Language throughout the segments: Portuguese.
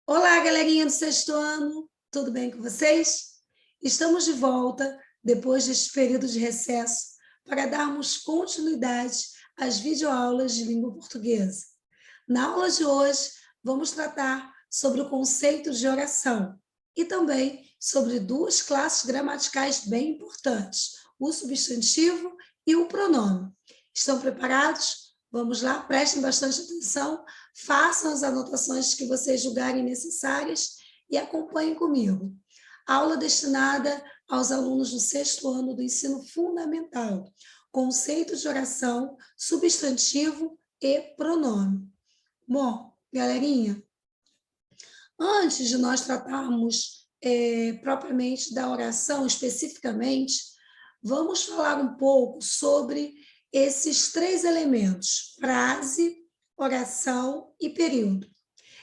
Olá, galerinha do sexto ano, tudo bem com vocês? Estamos de volta depois deste período de recesso para darmos continuidade às videoaulas de língua portuguesa. Na aula de hoje, vamos tratar sobre o conceito de oração e também sobre duas classes gramaticais bem importantes, o substantivo e o pronome. Estão preparados? Vamos lá, prestem bastante atenção, façam as anotações que vocês julgarem necessárias e acompanhem comigo. Aula destinada aos alunos do sexto ano do ensino fundamental. Conceito de oração, substantivo e pronome. Bom, galerinha, antes de nós tratarmos propriamente da oração especificamente, vamos falar um pouco sobre esses três elementos: frase, oração e período.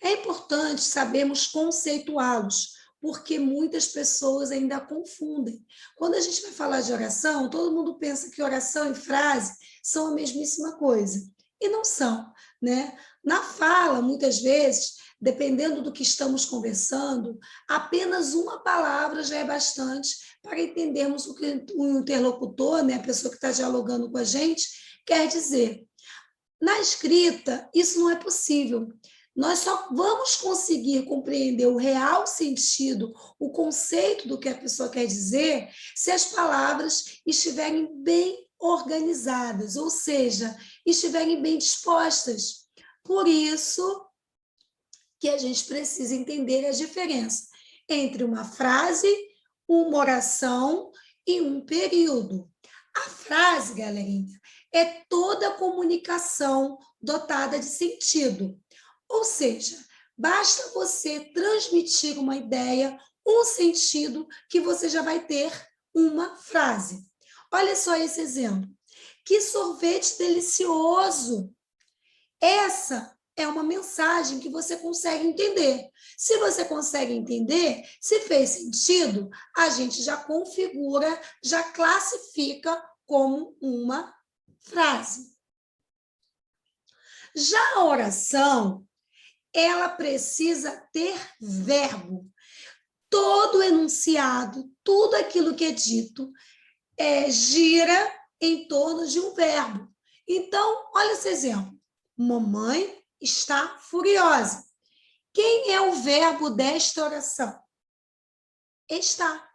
É importante sabermos conceituá-los, porque muitas pessoas ainda confundem. Quando a gente vai falar de oração, todo mundo pensa que oração e frase são a mesmíssima coisa. E não são, né? Na fala, muitas vezes, dependendo do que estamos conversando, apenas uma palavra já é bastante para entendermos o que o interlocutor, né, a pessoa que está dialogando com a gente, quer dizer. Na escrita, isso não é possível. Nós só vamos conseguir compreender o real sentido, o conceito do que a pessoa quer dizer, se as palavras estiverem bem organizadas, ou seja, estiverem bem dispostas. Por isso que a gente precisa entender a diferença entre uma frase, uma oração e um período. A frase, galerinha, é toda a comunicação dotada de sentido. Ou seja, basta você transmitir uma ideia, um sentido, que você já vai ter uma frase. Olha só esse exemplo. Que sorvete delicioso! Essa é uma mensagem que você consegue entender. Se você consegue entender, se fez sentido, a gente já configura, já classifica como uma frase. Já a oração, ela precisa ter verbo. Todo enunciado, tudo aquilo que é dito, gira em torno de um verbo. Então, olha esse exemplo. Mamãe está furiosa. Quem é o verbo desta oração? Está.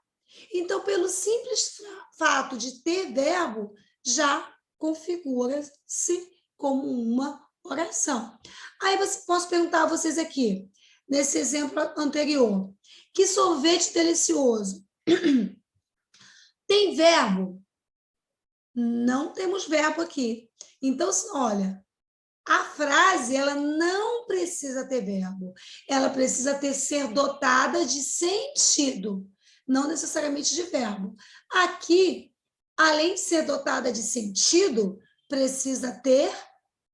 Então, pelo simples fato de ter verbo, já configura-se como uma oração. Aí posso perguntar a vocês aqui, nesse exemplo anterior, que sorvete delicioso. Tem verbo? Não temos verbo aqui. Então, olha, a frase, ela não precisa ter verbo. Ela precisa ser dotada de sentido, não necessariamente de verbo. Aqui, além de ser dotada de sentido, precisa ter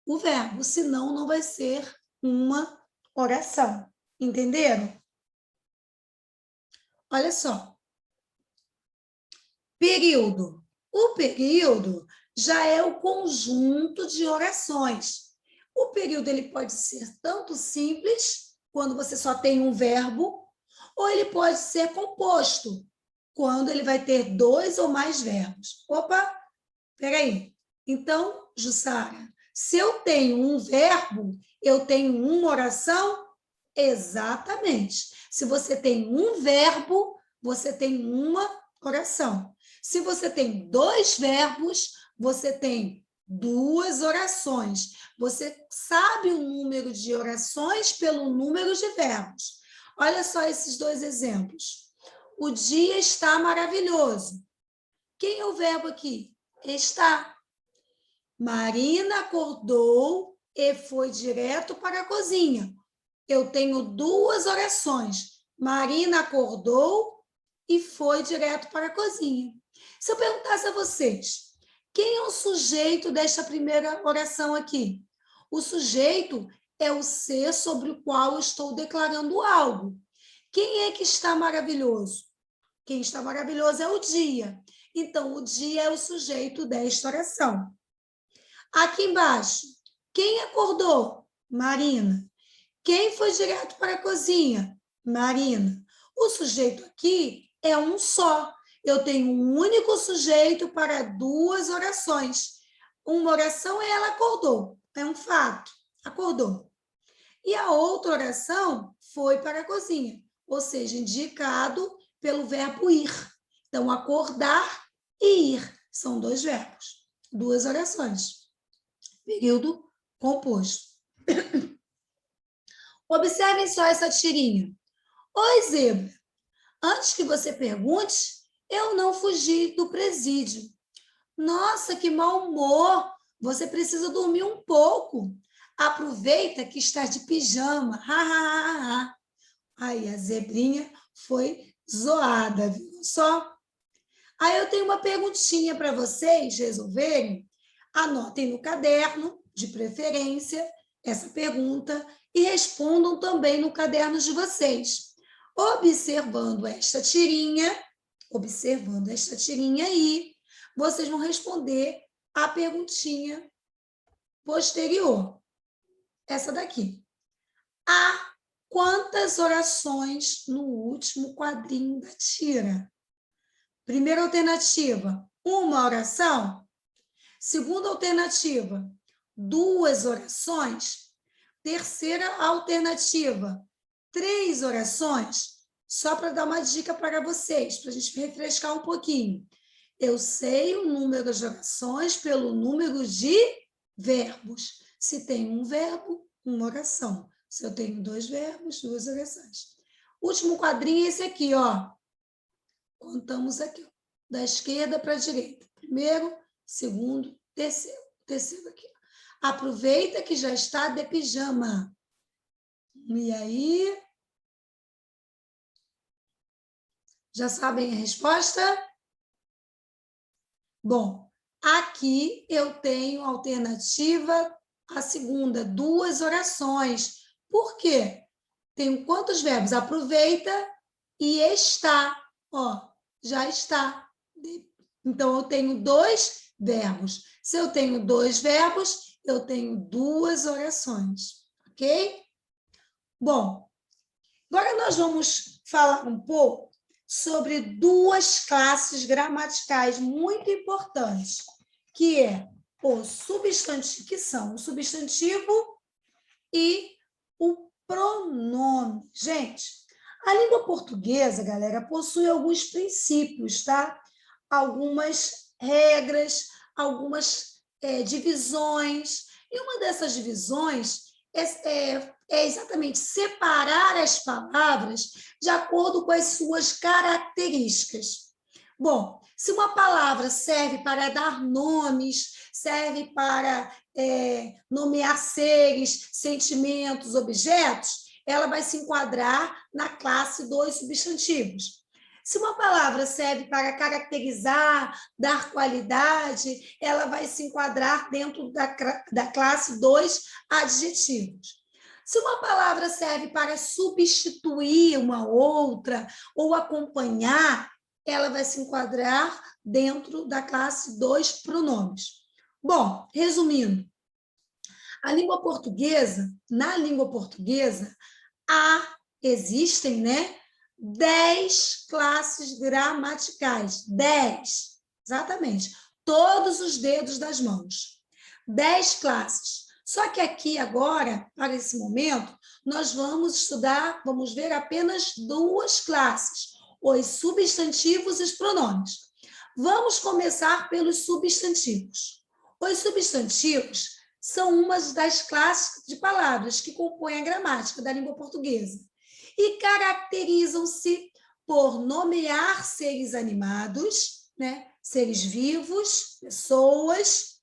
o verbo, senão não vai ser uma oração. Entenderam? Olha só. Período. O período já é o conjunto de orações. O período ele pode ser tanto simples, quando você só tem um verbo, ou ele pode ser composto, quando ele vai ter dois ou mais verbos. Opa, peraí. Então, Jussara, se eu tenho um verbo, eu tenho uma oração? Exatamente. Se você tem um verbo, você tem uma oração. Se você tem dois verbos, você tem duas orações. Você sabe o número de orações pelo número de verbos. Olha só esses dois exemplos. O dia está maravilhoso. Quem é o verbo aqui? Está. Marina acordou e foi direto para a cozinha. Eu tenho duas orações. Marina acordou e foi direto para a cozinha. Se eu perguntasse a vocês, quem é o sujeito desta primeira oração aqui? O sujeito é o ser sobre o qual eu estou declarando algo. Quem é que está maravilhoso? Quem está maravilhoso é o dia. Então, o dia é o sujeito desta oração. Aqui embaixo, quem acordou? Marina. Quem foi direto para a cozinha? Marina. O sujeito aqui é um só. Eu tenho um único sujeito para duas orações. Uma oração é ela acordou, é um fato, acordou. E a outra oração foi para a cozinha, ou seja, indicado pelo verbo ir. Então, acordar e ir são dois verbos, duas orações. Período composto. Observem só essa tirinha. Oi, zebra. Antes que você pergunte, eu não fugi do presídio. Nossa, que mau humor! Você precisa dormir um pouco. Aproveita que está de pijama. Aí a zebrinha foi zoada, viu só? Aí eu tenho uma perguntinha para vocês resolverem. Anotem no caderno, de preferência, essa pergunta e respondam também no caderno de vocês. Observando esta tirinha aí, vocês vão responder a perguntinha posterior. Essa daqui. Há quantas orações no último quadrinho da tira? Primeira alternativa, uma oração. Segunda alternativa, duas orações. Terceira alternativa, 3 orações. Só para dar uma dica para vocês, para a gente refrescar um pouquinho. Eu sei o número de orações pelo número de verbos. Se tem um verbo, uma oração. Se eu tenho 2 verbos, 2 orações. Último quadrinho é esse aqui, ó. Contamos aqui, ó, da esquerda para a direita. Primeiro, segundo, terceiro. Terceiro aqui. Aproveita que já está de pijama. E aí? Já sabem a resposta? Bom, aqui eu tenho alternativa a segunda, 2 orações. Por quê? Tenho quantos verbos? Aproveita e está. Ó, já está. Então, eu tenho 2 verbos. Se eu tenho 2 verbos, eu tenho 2 orações. Ok? Bom, agora nós vamos falar um pouco sobre 2 classes gramaticais muito importantes, que é o substantivo, que são o substantivo e o pronome. Gente, a língua portuguesa, galera, possui alguns princípios, tá? Algumas regras, algumas divisões. E uma dessas divisões é exatamente separar as palavras de acordo com as suas características. Bom, se uma palavra serve para dar nomes, serve para nomear seres, sentimentos, objetos, ela vai se enquadrar na classe dos substantivos. Se uma palavra serve para caracterizar, dar qualidade, ela vai se enquadrar dentro da classe dos adjetivos. Se uma palavra serve para substituir uma outra ou acompanhar, ela vai se enquadrar dentro da classe dos pronomes. Bom, resumindo, na língua portuguesa, existem, 10 classes gramaticais. 10, exatamente. Todos os dedos das mãos. 10 classes. Só que aqui agora, para esse momento, nós vamos ver apenas 2 classes, os substantivos e os pronomes. Vamos começar pelos substantivos. Os substantivos são uma das classes de palavras que compõem a gramática da língua portuguesa e caracterizam-se por nomear seres animados, seres vivos, pessoas,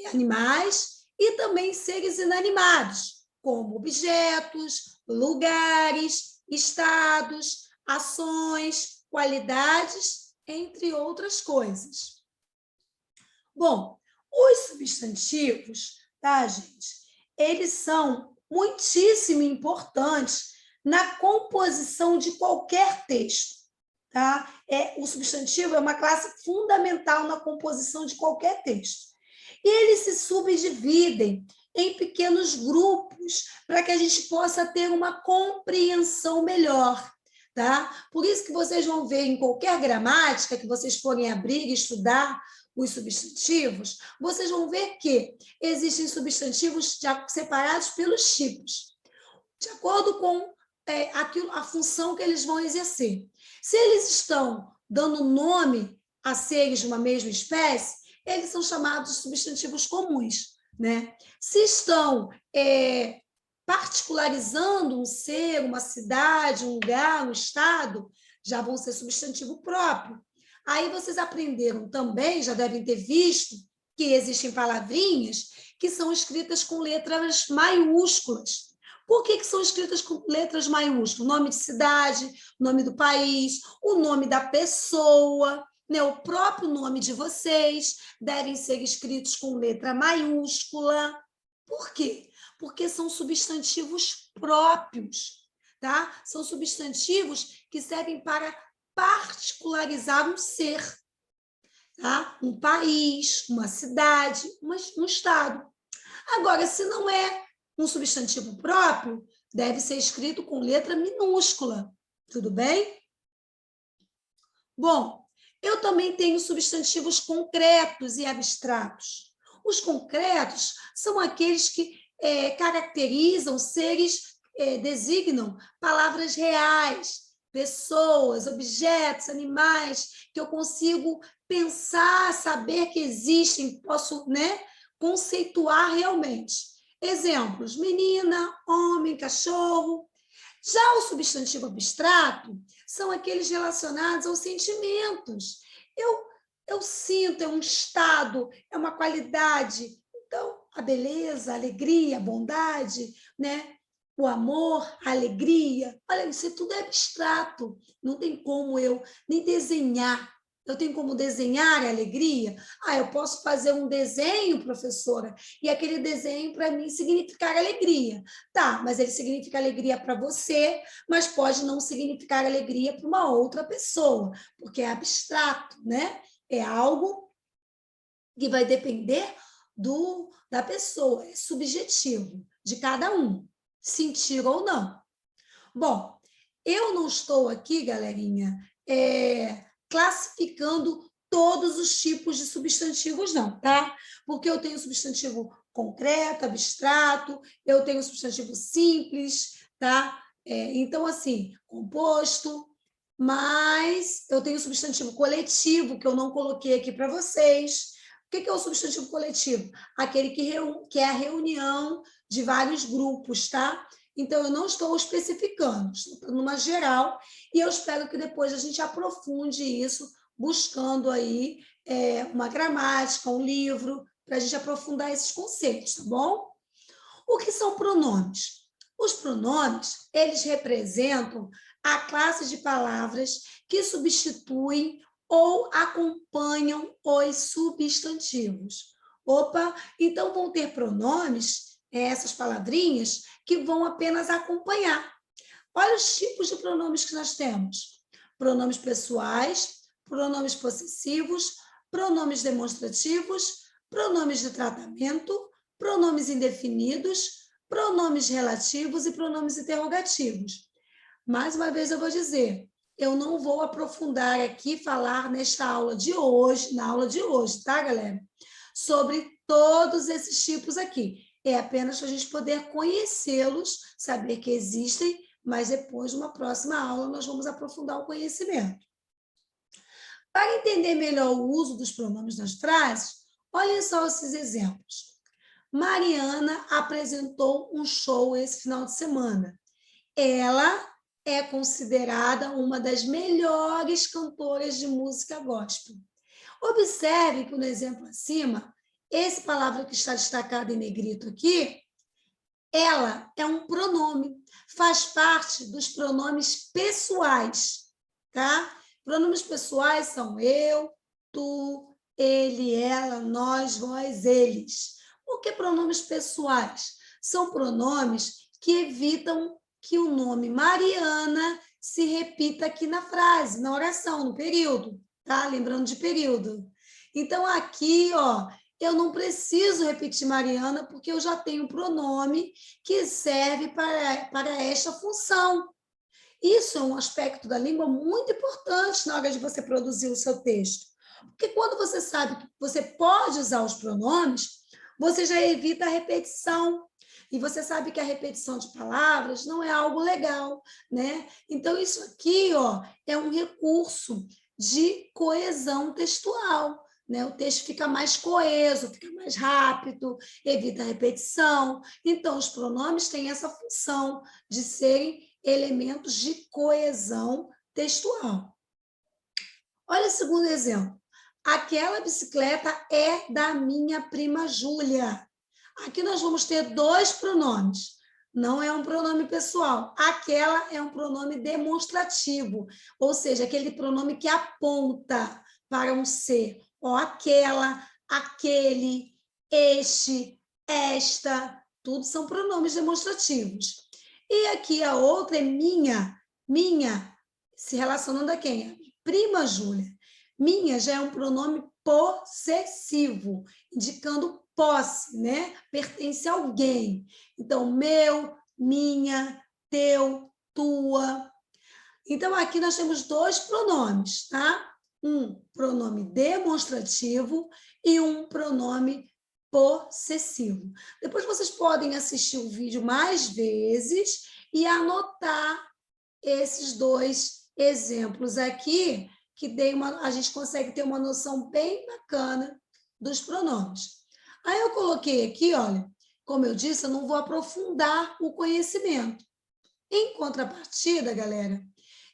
animais, e também seres inanimados, como objetos, lugares, estados, ações, qualidades, entre outras coisas. Bom, os substantivos, tá, gente? Eles são muitíssimo importantes na composição de qualquer texto, tá? O substantivo é uma classe fundamental na composição de qualquer texto. E eles se subdividem em pequenos grupos, para que a gente possa ter uma compreensão melhor. Tá? Por isso que vocês vão ver em qualquer gramática que vocês forem abrir e estudar os substantivos, vocês vão ver que existem substantivos separados pelos tipos, de acordo com a função que eles vão exercer. Se eles estão dando nome a seres de uma mesma espécie, eles são chamados de substantivos comuns, né? Se estão particularizando um ser, uma cidade, um lugar, um estado, já vão ser substantivo próprio. Aí vocês aprenderam também, já devem ter visto, que existem palavrinhas que são escritas com letras maiúsculas. Por que são escritas com letras maiúsculas? O nome de cidade, o nome do país, o nome da pessoa, né? O próprio nome de vocês devem ser escritos com letra maiúscula. Por quê? Porque são substantivos próprios, tá? São substantivos que servem para particularizar um ser, tá? Um país, uma cidade, um estado. Agora, se não é um substantivo próprio, deve ser escrito com letra minúscula, tudo bem? Bom, eu também tenho substantivos concretos e abstratos. Os concretos são aqueles que caracterizam seres, designam palavras reais, pessoas, objetos, animais, que eu consigo pensar, saber que existem, posso, né, conceituar realmente. Exemplos: menina, homem, cachorro. Já o substantivo abstrato são aqueles relacionados aos sentimentos. Eu sinto, é um estado, é uma qualidade. Então, a beleza, a alegria, a bondade, né? O amor, a alegria. Olha, isso tudo é abstrato. Não tem como eu nem desenhar. Eu tenho como desenhar a alegria? Eu posso fazer um desenho, professora, e aquele desenho para mim significar alegria. Tá, mas ele significa alegria para você, mas pode não significar alegria para uma outra pessoa, porque é abstrato, né? É algo que vai depender da pessoa, é subjetivo, de cada um, sentir ou não. Bom, eu não estou aqui, galerinha, classificando todos os tipos de substantivos, não, tá? Porque eu tenho substantivo concreto, abstrato, eu tenho substantivo simples, tá? Então, assim, composto, mas eu tenho substantivo coletivo, que eu não coloquei aqui para vocês. O que é o substantivo coletivo? Aquele que é a reunião de vários grupos, tá? Então, eu não estou especificando, estou numa geral, e eu espero que depois a gente aprofunde isso, buscando aí uma gramática, um livro, para a gente aprofundar esses conceitos, tá bom? O que são pronomes? Os pronomes, eles representam a classe de palavras que substituem ou acompanham os substantivos. Opa, então vão ter pronomes, essas palavrinhas, que vão apenas acompanhar. Olha os tipos de pronomes que nós temos: pronomes pessoais, pronomes possessivos, pronomes demonstrativos, pronomes de tratamento, pronomes indefinidos, pronomes relativos e pronomes interrogativos. Mais uma vez eu vou dizer, eu não vou aprofundar aqui, falar nesta aula de hoje, na aula de hoje, tá, galera? Sobre todos esses tipos aqui. É apenas para a gente poder conhecê-los, saber que existem, mas depois, numa próxima aula, nós vamos aprofundar o conhecimento. Para entender melhor o uso dos pronomes nas frases, olhem só esses exemplos. Mariana apresentou um show esse final de semana. Ela é considerada uma das melhores cantoras de música gospel. Observe que no exemplo acima, essa palavra que está destacada em negrito aqui, ela é um pronome, faz parte dos pronomes pessoais, tá? Pronomes pessoais são eu, tu, ele, ela, nós, vós, eles. Por que pronomes pessoais? São pronomes que evitam que o nome Mariana se repita aqui na frase, na oração, no período, tá? Lembrando de período. Então, aqui, ó, eu não preciso repetir Mariana, porque eu já tenho um pronome que serve para esta função. Isso é um aspecto da língua muito importante na hora de você produzir o seu texto. Porque quando você sabe que você pode usar os pronomes, você já evita a repetição. E você sabe que a repetição de palavras não é algo legal, né? Então, isso aqui, ó, é um recurso de coesão textual, né? O texto fica mais coeso, fica mais rápido, evita a repetição. Então, os pronomes têm essa função de serem elementos de coesão textual. Olha o segundo exemplo. Aquela bicicleta é da minha prima Júlia. Aqui nós vamos ter dois pronomes. Não é um pronome pessoal. Aquela é um pronome demonstrativo, ou seja, aquele pronome que aponta para um ser. Ó, aquela, aquele, este, esta, tudo são pronomes demonstrativos. E aqui a outra é minha, se relacionando a quem? Prima Júlia. Minha já é um pronome possessivo, indicando posse, né? Pertence a alguém. Então, meu, minha, teu, tua. Então, aqui nós temos dois pronomes, tá? Um pronome demonstrativo e um pronome possessivo. Depois vocês podem assistir o vídeo mais vezes e anotar esses dois exemplos aqui, que a gente consegue ter uma noção bem bacana dos pronomes. Aí eu coloquei aqui, olha, como eu disse, eu não vou aprofundar o conhecimento. Em contrapartida, galera,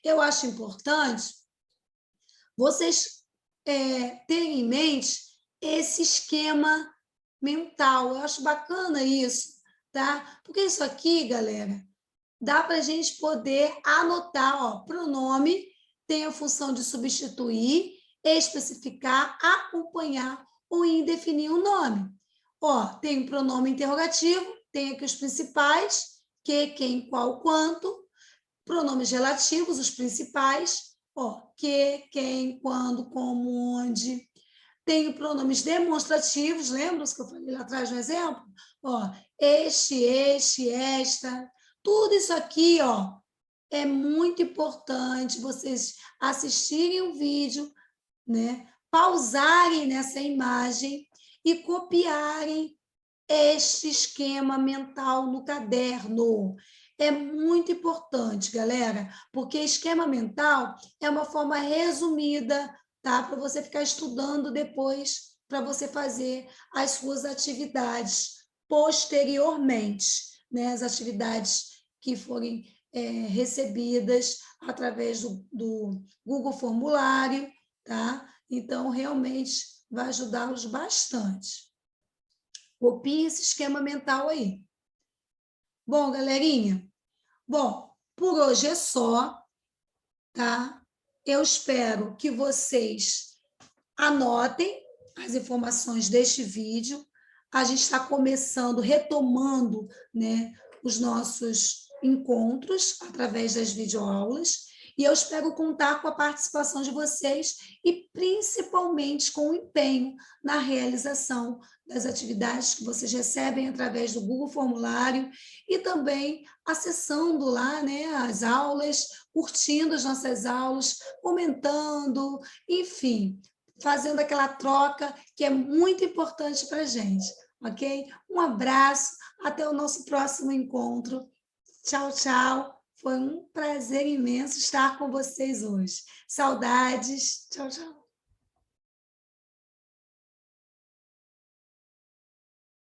eu acho importante vocês terem em mente esse esquema mental. Eu acho bacana isso, tá? Porque isso aqui, galera, dá para a gente poder anotar, ó, pronome tem a função de substituir, especificar, acompanhar ou indefinir o nome. Ó, tem o pronome interrogativo, tem aqui os principais, que, quem, qual, quanto, pronomes relativos, os principais, ó, que, quem, quando, como, onde. Tem pronomes demonstrativos, lembra os que eu falei lá atrás no exemplo? Ó, este, esta. Tudo isso aqui, ó, é muito importante vocês assistirem o vídeo, né? Pausarem nessa imagem e copiarem este esquema mental no caderno. É muito importante, galera, porque esquema mental é uma forma resumida, tá? Para você ficar estudando depois, para você fazer as suas atividades posteriormente, né? As atividades que forem recebidas através do Google Formulário, tá? Então, realmente vai ajudá-los bastante. Copie esse esquema mental aí. Bom, galerinha, por hoje é só, tá? Eu espero que vocês anotem as informações deste vídeo. A gente está começando, retomando, né, os nossos encontros através das videoaulas. E eu espero contar com a participação de vocês e principalmente com o empenho na realização das atividades que vocês recebem através do Google Formulário e também acessando lá, né, as aulas, curtindo as nossas aulas, comentando, enfim, fazendo aquela troca que é muito importante para a gente, ok? Um abraço, até o nosso próximo encontro. Tchau, tchau. Foi um prazer imenso estar com vocês hoje. Saudades. Tchau, tchau.